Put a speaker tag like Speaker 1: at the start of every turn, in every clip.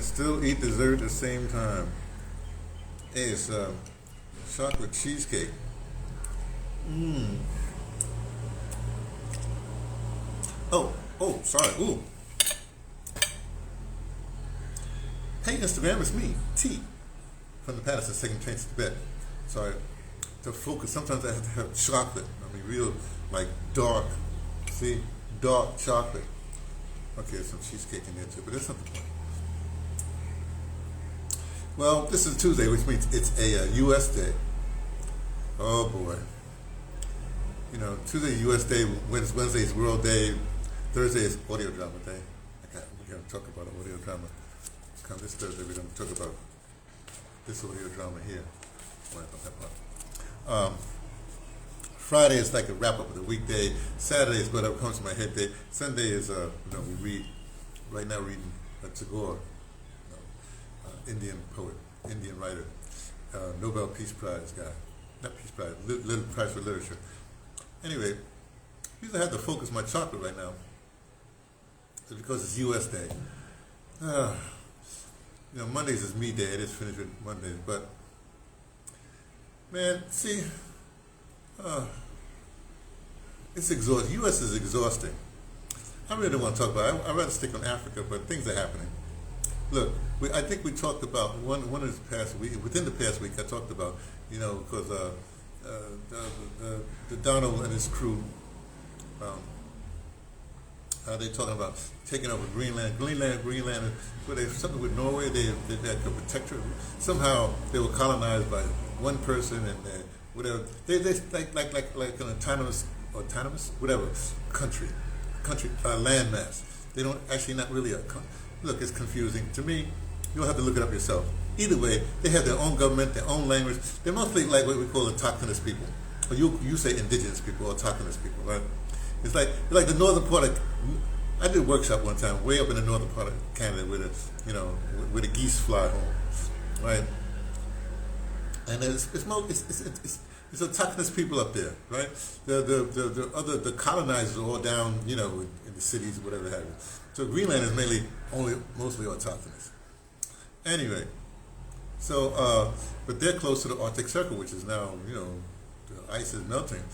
Speaker 1: still eat dessert at the same time. Hey, it's chocolate cheesecake. Mmm. Oh, sorry. Ooh. Hey, Instagram, it's me, T, from the Patterson, second train to bed. Sorry, to focus, sometimes I have to have chocolate. I mean, real, like, dark, see? Dark chocolate. Okay, there's some cheesecake in there too, but that's not the point. Well, this is Tuesday, which means it's a U.S. day. Oh, boy. You know, Tuesday, U.S. day, Wednesday is World Day, Thursday is audio drama day. We're going to talk about audio drama. Come this Thursday, we're going to talk about this audio drama here. Friday is like a wrap up of the weekday. Saturday is whatever comes to my head day. Sunday is, we read, right now reading Tagore, Indian poet, Indian writer, Nobel Peace Prize guy. Not Peace Prize, Prize for Literature. Anyway, reason I have to focus my chocolate right now is because it's U.S. Day. Mondays is me day. It is finished with Mondays, but man, see, it's exhausting. U.S. is exhausting. I really don't want to talk about it. I'd rather stick on Africa, but things are happening. Look, I think we talked about one of the past week. Within the past week, I talked about because the Donald and his crew. How they talking about taking over Greenland, where they something with Norway. They had a protectorate. Somehow they were colonized by one person and whatever. They like an autonomous whatever country landmass. They don't actually not really a look. It's confusing to me. You'll have to look it up yourself. Either way, they have their own government, their own language. They're mostly like what we call autochthonous people, or you say indigenous people, or autochthonous people, right? It's like the northern part of. I did a workshop one time way up in the northern part of Canada where the geese fly home, right? And it's autochthonous people up there, right? The colonizers are all down, in the cities, whatever have you. So Greenland is mostly autochthonous. Anyway, so but they're close to the Arctic Circle, which is now, the ice is melting,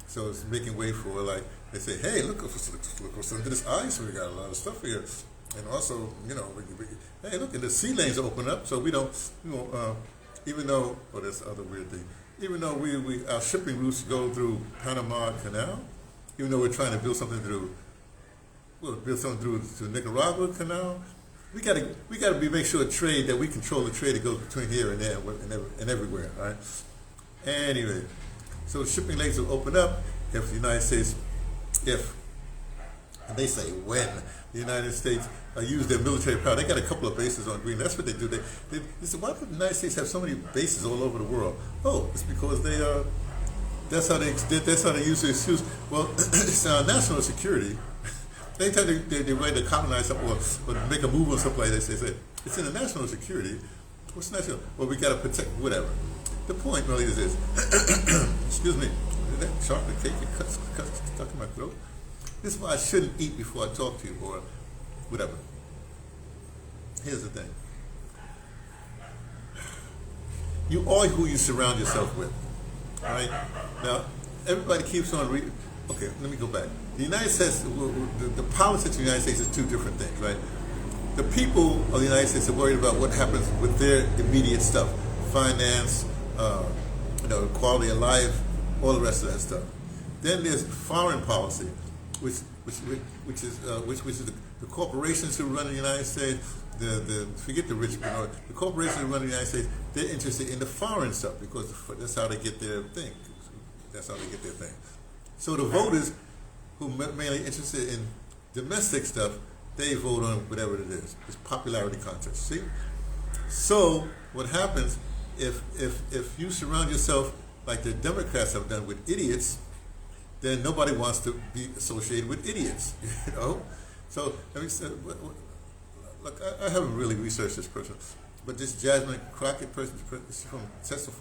Speaker 1: so it's making way for they say, hey, look what's under this ice. We got a lot of stuff here, and also, hey, look, and the sea lanes are open up, so we don't, even though, that's the other weird thing. Even though our shipping routes go through Panama Canal, even though we're trying to build something through Nicaragua Canal, we gotta make sure trade that we control the trade that goes between here and there and everywhere. All right. Anyway, so shipping lanes will open up if the United States, and they say when the United States use their military power. They got a couple of bases on Greenland. That's what they do. They say, why do the United States have so many bases all over the world? Oh, it's because that's how they use the excuse. Well, it's national security. Anytime they're ready to colonize something or make a move on something like this, they say, it's in the national security. What's national? Well, we got to protect whatever. The point really is this. Excuse me. That chocolate cake stuck in my throat. This is why I shouldn't eat before I talk to you or whatever. Here's the thing. You are who you surround yourself with. Right? Now, everybody keeps on reading. Okay, let me go back. The United States, the politics of the United States is two different things, right? The people of the United States are worried about what happens with their immediate stuff. Finance, quality of life, all the rest of that stuff. Then there's foreign policy, which is the corporations who run the United States. Forget the rich, the corporations who run the United States. They're interested in the foreign stuff because that's how they get their thing. So the voters who are mainly interested in domestic stuff, they vote on whatever it is. It's popularity contest. See? So what happens if you surround yourself like the Democrats have done with idiots, then nobody wants to be associated with idiots, So, look, I haven't really researched this person, but this Jasmine Crockett person is from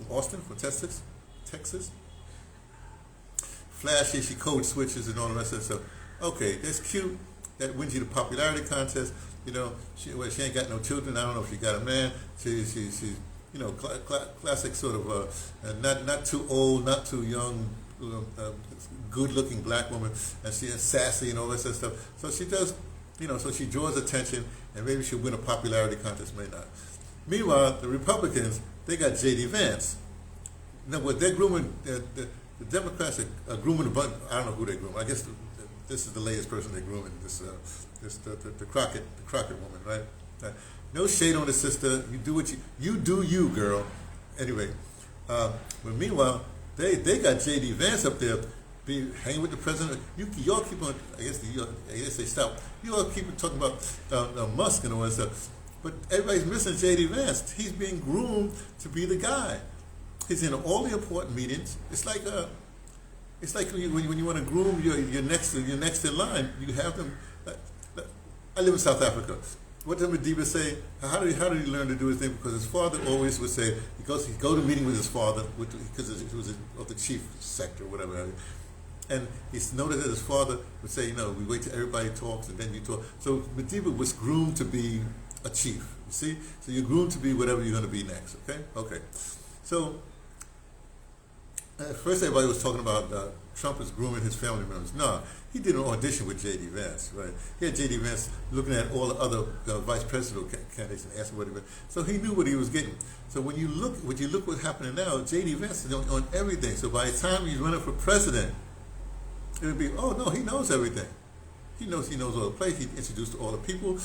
Speaker 1: Austin, from Texas. Flashy, she code switches and all the rest of that stuff. Okay, that's cute. That wins you the popularity contest. Well, she ain't got no children. I don't know if she got a man. She's classic sort of not too old, not too young, good-looking black woman, and she is sassy and all this stuff. So she does, so she draws attention, and maybe she'll win a popularity contest, may not. Meanwhile, the Republicans, they got J.D. Vance. Now, what they're grooming, the Democrats are grooming a bunch. I don't know who they groom. I guess this is the latest person they're grooming. The Crockett woman, right? No shade on the sister. You do what you do, you girl. Anyway, but meanwhile, they got J.D. Vance up there, hanging with the president. Y'all keep on. I guess they stopped. You all keep talking about Musk and all that stuff, but everybody's missing J.D. Vance. He's being groomed to be the guy. He's in all the important meetings. It's like when you want to groom your next in line. You have them. I live in South Africa. What did Madiba say? How did he learn to do his thing? Because his father always would say he'd go to a meeting with his father because he was of the chief sector or whatever. And he's noticed that his father would say, we wait till everybody talks and then you talk. So Madiba was groomed to be a chief. You see? So you're groomed to be whatever you're going to be next. Okay. So at first everybody was talking about Trump is grooming his family members. No, he did an audition with J.D. Vance, right? He had J.D. Vance looking at all the other vice presidential candidates and asking what he was. So he knew what he was getting. So when you look what's happening now, J.D. Vance is on everything. So by the time he's running for president, it would be, oh no, he knows everything. He knows all the places. He introduced all the people,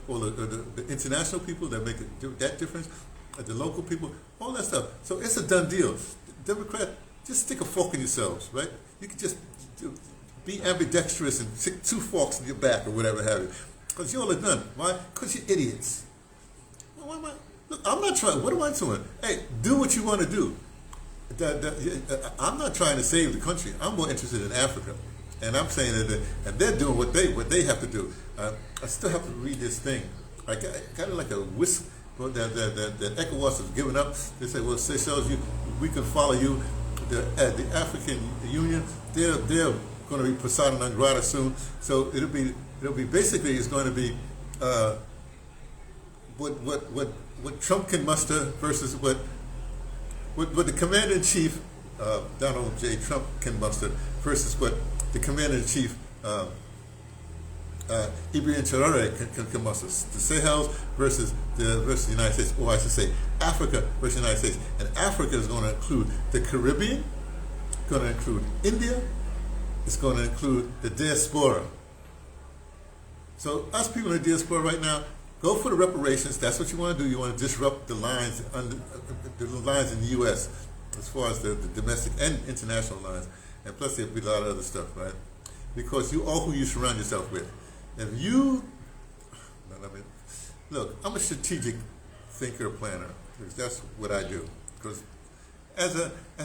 Speaker 1: all the international people that make that difference, the local people, all that stuff. So it's a done deal. Democrat, just stick a fork in yourselves, right? You can just be ambidextrous and stick two forks in your back or whatever have you. Because you all are done. Why? Because you're idiots. Why am I? Look, I'm not trying. What am I doing? Hey, do what you want to do. I'm not trying to save the country. I'm more interested in Africa. And I'm saying that, and they're doing what they have to do. I still have to read this thing. I got it like a whisk. That ECOWAS has given up. They say, well, Seychelles, we can follow you. The African Union, they're going to be persona non grata soon. So it'll be basically it's going to be what Trump can muster versus what the commander in chief Donald J. Trump can muster versus what the commander in chief Ibrahim Traore can muster. The Seychelles versus the United States, or I should say Africa versus the United States. And Africa is going to include the Caribbean, going to include India, it's going to include the diaspora. So us people in the diaspora right now, go for the reparations. That's what you want to do. You want to disrupt the lines in the U.S. as far as the domestic and international lines. And plus there'll be a lot of other stuff, right? Because you are who you surround yourself with. If you, look, I'm a strategic thinker, planner. That's what I do. Because as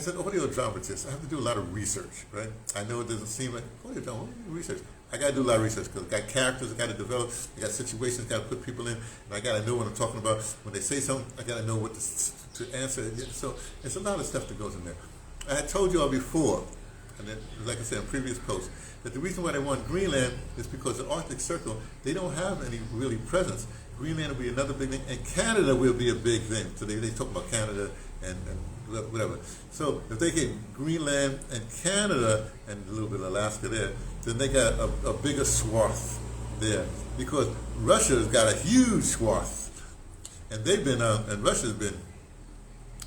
Speaker 1: an audio dramatist, I have to do a lot of research, right? I know it doesn't seem like audio drama, research. I got to do a lot of research because I got characters I got to develop, I got situations I got to put people in, and I got to know what I'm talking about. When they say something, I got to know what to answer. So it's a lot of stuff that goes in there. I had told you all before, and then, like I said in previous posts, that the reason why they want Greenland is because the Arctic Circle, they don't have any really presence. Greenland will be another big thing, and Canada will be a big thing. So they talk about Canada and whatever. So if they get Greenland and Canada and a little bit of Alaska there, then they got a bigger swath there. Because Russia's got a huge swath. And they've been, and Russia's been,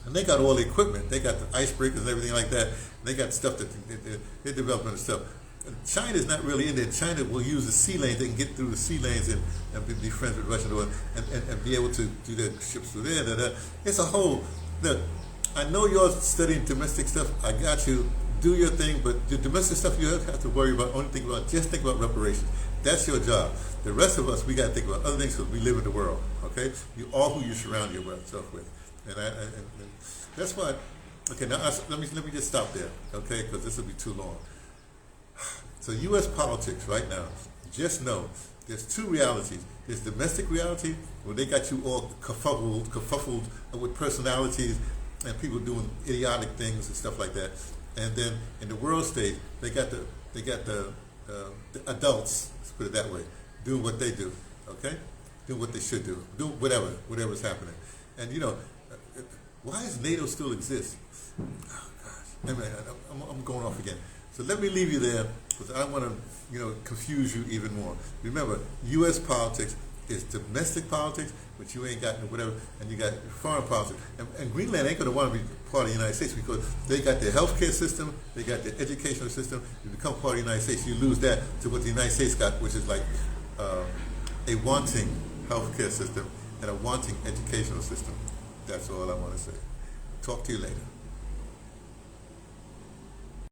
Speaker 1: and they got all the equipment. They got the icebreakers and everything like that. They got stuff that they're developing and stuff. China's not really in there. China will use the sea lanes. They can get through the sea lanes and be friends with Russian oil and be able to do their ships through there. It's a whole, look, I know you're studying domestic stuff. I got you. Do your thing, but the domestic stuff you have to worry about, just think about reparations. That's your job. The rest of us, we got to think about other things because we live in the world, okay? You are who you surround yourself with. And that's why, okay, now let me just stop there, okay, because this will be too long. So U.S. politics right now, just know there's two realities. There's domestic reality, where they got you all kerfuffled with personalities and people doing idiotic things and stuff like that. And then in the world stage, they got the adults, let's put it that way, doing what they do, okay? doing what they should do whatever's happening. And why does NATO still exist? Oh gosh, anyway, I'm going off again. So let me leave you there, because I don't want to confuse you even more. Remember, U.S. politics is domestic politics, but you ain't got whatever, and you got foreign politics. And Greenland ain't going to want to be part of the United States, because they got their healthcare system, they got their educational system. You become part of the United States, you lose that to what the United States got, which is like a wanting healthcare system and a wanting educational system. That's all I want to say. Talk to you later.